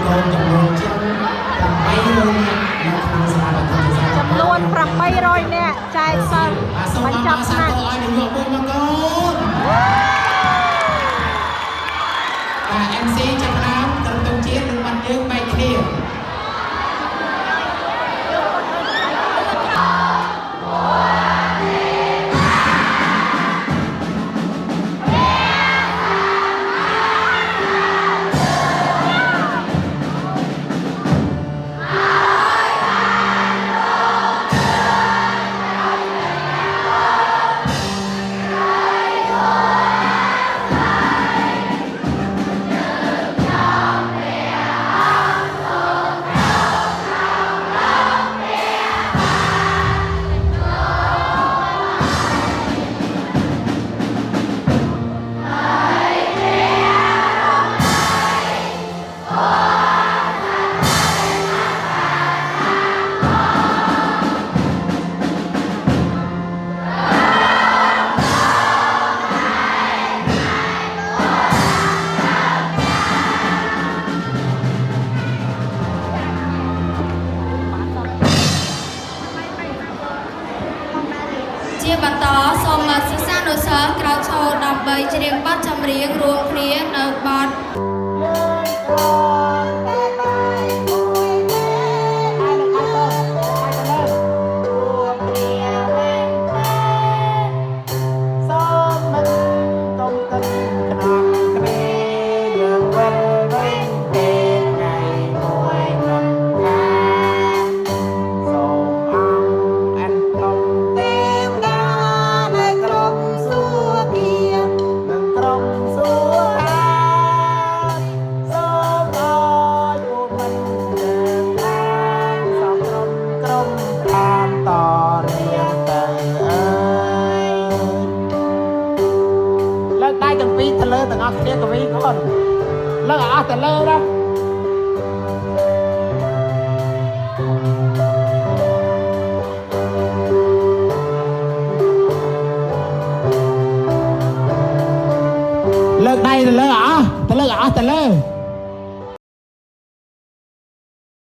จำนวนปรับไม่ร้อยเนี่ยใจสั่นมันจับหนักMC จับน้ำตรงเชียร์หนึ่งมันยืมไปเคลียร์ជាបន្តសូមសិស្សានុសិស្សក្រោកឈរដើម្បីច្រៀងបទចម្រៀងរួមគ្នានៅបទได้ទាំងពីរទៅលើទាំងអស់គ្នាកវីកូនលើកអស់ទៅលើណាលើកដៃទៅលើអស់ទៅលើអស់ទៅលើ